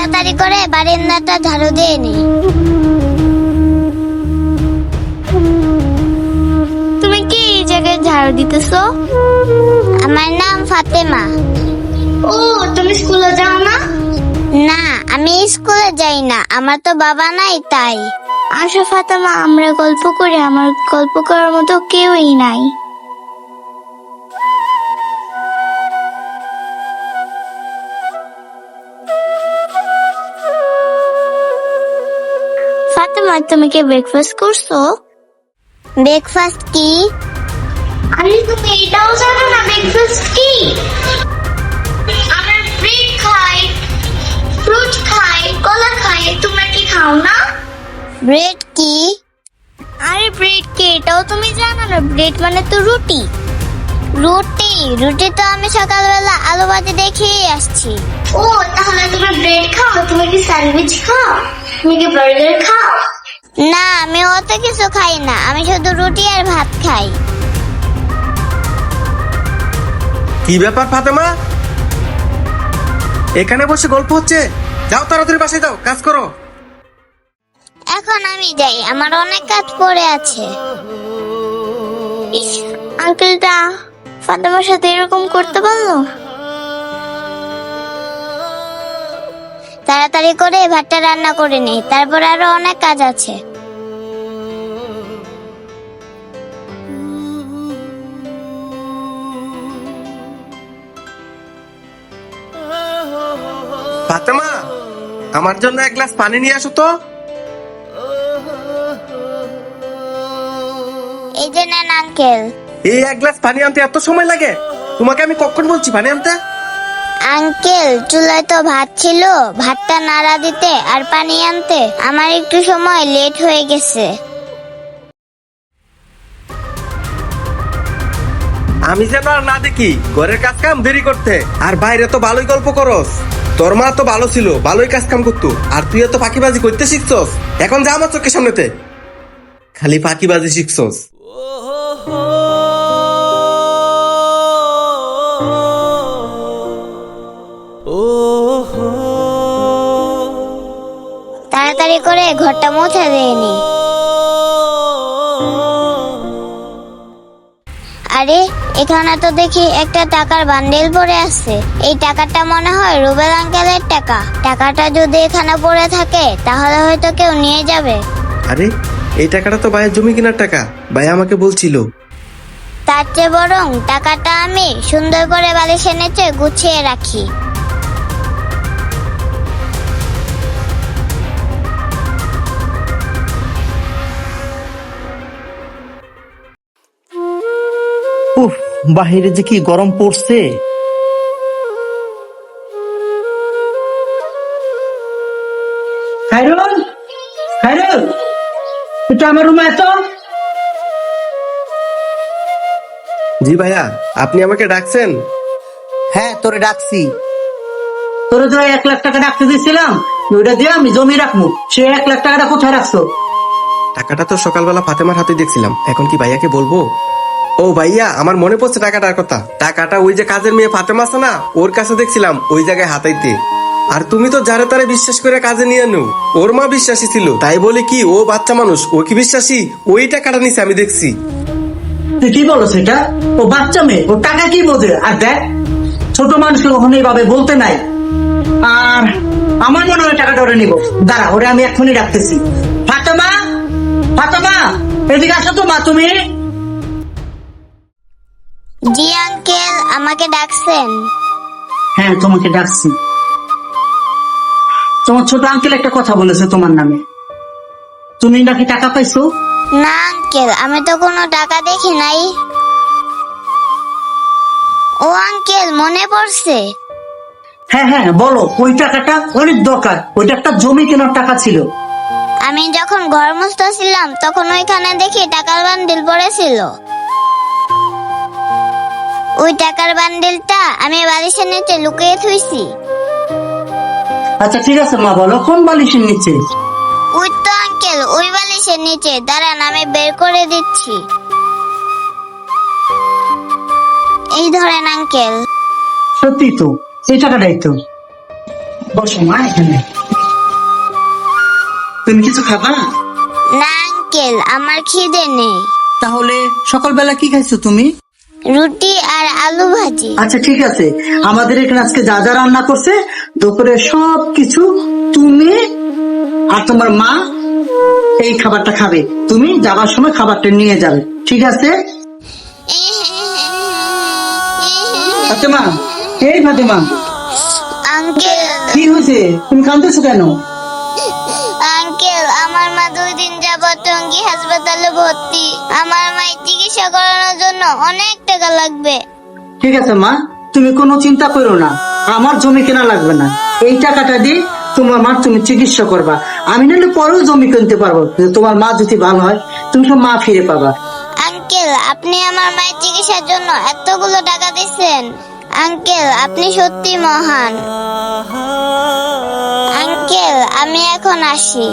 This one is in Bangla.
তাড়াতাড়ি করে বারান্দাটা ঝাড়ু দিয়ে নি। তুমি কি এই জায়গায় ঝাড়ু দিতেছো? আমার নাম ফাতেমা। ও, তুমি স্কুলে যাও না? না, আমি স্কুলে যাই না, আমার তো বাবা নাই তাই। আসো ফাতেমা, আমরা গল্প করি, আমার গল্প করার মতো কেউই নাই। ফাতেমা, তুমি কি ব্রেকফাস্ট করছো? ব্রেকফাস্ট কি? আরে তুমি এটাও জানো না ব্রেকফাস্ট কি? আমরা ব্রেড খাই, ফ্রুট খাই, কলা খাই, তোমরা কি খাও না? ব্রেড কি? আরে ব্রেড কি এটাও তুমি জানো না? ব্রেড মানে তো রুটি। রুটি রুটি তো আমি সকালবেলা আলু ভাজি দেখেই আসছি। ও, তাহলে তুমি ব্রেড খাও? তুমি কি স্যান্ডউইচ খাও? তুমি কি বার্গার খাও? না, আমি অত কিছু খাই না, আমি শুধু রুটি আর ভাত খাই। কি ব্যাপার ফাতেমা, এখানে বসে গল্প হচ্ছে? যাও তাড়াতাড়ি বাসায় যাও, কাজ করো। এখন আমি যাই, আমার অনেক কাজ পড়ে আছে। ইস, আঙ্কেলটা ফাতেমার সাথে এরকম করতে পারলো? তাড়াতাড়ি করে ভাতটা রান্না করে নেই, তারপর আরো অনেক কাজ আছে। ফাতেমা, আমার জন্য এক গ্লাস পানি নিয়ে আসো তো। এই যে নেন আঙ্কেল। এই এক গ্লাস পানি আনতে এত সময় লাগে? তোমাকে আমি কখন বলছি পানি আনতে? আঙ্কেল, চুলায় তো ভাত ছিল, ভাতটা নাড়া দিতে আর পানি আনতে আমার একটু সময় লেট হয়ে গেছে। আমি যেন আর না দেখি ঘরের কাজ কাম দেরি করতে, আর বাইরে তো ভালোই গল্প করস। তোর মা তো ভালো ছিল, ভালোই কাজ কাম করতো, আর তুই তো ফাঁকিবাজি করতে শিখছস। এখন যা আমার চোখের সামনেতে, খালি ফাঁকিবাজি শিখছস। তাড়াতাড়ি করে ঘরটা মুছে দেয়নি। আরে, এখানে তো দেখি একটা টাকার বান্ডেল পড়ে আছে। এই টাকাটা মনে হয় রুবেল আঙ্কেলের টাকা। টাকাটা যদি এখানে পড়ে থাকে তাহলে হয়তো কেউ নিয়ে যাবে। আরে, এই টাকাটা তো ভাইয়ের জমি কেনার টাকা, ভাই আমাকে বলছিল। তার চেয়ে বরং টাকাটা আমি সুন্দর করে বালিশের নিচে গুছিয়ে রাখি। উফ, বাহিরে যে কি গরম পড়ছে। খায়রুল, খায়রুল, একটু আমার রুমে এসো। জি ভাইয়া, আপনি আমাকে ডাকছেন? হ্যাঁ, তোরে ডাকছি। তোরে তো 1 লাখ টাকা রাখতে দিয়েছিলাম, ওইটা দিয়ে আমি জমি রাখবো। সে 1 লাখ টাকাটা কোথায় রাখছো? টাকাটা তো সকালবেলা ফাতেমার হাতে দেখছিলাম, এখন কি ভাইয়াকে বলবো? ও ভাইয়া, আমার মনে পড়ছে টাকাটার কথা। টাকাটা ওই যে কাজের মেয়ে ফাতেমা আছে না, ওর কাছে দেখছিলাম ওই জায়গায় হাতাইতে। আর তুমি তো যারে তারে বিশ্বাস করে কাজে নিয়ে নেও। ওর মা বিশ্বাসী ছিল, তাই বলে কি ও বাচ্চা মানুষ, ও কি বিশ্বাসী? ওই টাকাটা নিছে আমি দেখছি। তুই কি বলো সেটা? ও বাচ্চা মেয়ে, ও টাকা কি বোঝে? আর দেখ, ছোট মানুষকে কখনো এইভাবে বলতে নাই। আর আমার মনে হয় টাকাটা ওরে নিবো। দাঁড়া, ওরে আমি এক্ষুনি ডাকতেছি। ফাতেমা, ফাতেমা, এদিকে আসো তো মা, তুমি। জি আঙ্কেল, আমাকে ডাকছেন? হ্যাঁ, তোমাকে ডাকছি। তোমার ছোট আঙ্কেল একটা কথা বলেছে তোমার নামে। তুমি নাকি টাকা পাইছো? না আঙ্কেল, আমি তো কোনো টাকা দেখি নাই। ও আঙ্কেল, মনে পড়ছে। হ্যাঁ হ্যাঁ, বলো। ওই টাকাটা অনেক দরকার, ওইটা একটা জমি কেনার টাকা ছিল। আমি যখন ঘর মুছতেছিলাম তখন ওইখানে দেখি টাকার বান্ডিল পড়েছিল। ওই টাকার বান্ডিলটা আমি বালিশের নিচে লুকিয়ে থুইছি। আচ্ছা ঠিক আছে মা, বলো কোন বালিশের নিচে? ওই তো আঙ্কেল, ওই বালিশের নিচে। দাঁড়ান, আমি বের করে দিচ্ছি। এই ধরেন আঙ্কেল। সত্যি তো, এই টাকাটাই তো। বসো মা এখানে। তুমি কিছু খাবা? না আঙ্কেল, আমার খিদে নেই। তাহলে সকালবেলা কি খাইছো তুমি? রুটি আর আলু ভাজি। আচ্ছা ঠিক আছে, আমাদের এখানে আজকে যা যা রান্না করছে দুপুরে সব কিছু তুমি আর তোমার মা এই খাবারটা খাবে। তুমি যাবার সময় খাবারটা নিয়ে যাবে, ঠিক আছে? ফাতেমা, এই ফাতেমা, আঙ্কেল, কি হয়েছে? তুমি কাঁদতেছো কেন? আঙ্কেল, আমার মা 2 দিন যাবত টঙ্গী হাসপাতালে ভর্তি। আমার মায়ের চিকিৎসা করানোর জন্য অনেক টাকা লাগবে। ঠিক আছে মা, তুমি কোনো চিন্তা করো না, আমার জমি কেনা লাগবে না। এই টাকাটা দিয়ে তোমার মা তুমি চিকিৎসা করবা। আমি নাহলে পরেও জমি কিনতে পারবো, কিন্তু তোমার মা যদি ভালো হয় তুমি তো মা ফিরে পাবা। আঙ্কেল, আপনি আমার মায়ের চিকিৎসার জন্য এতগুলো টাকা দিচ্ছেন। আঙ্কেল, আপনি সত্যি মহান। আঙ্কেল, আমি এখন আসি।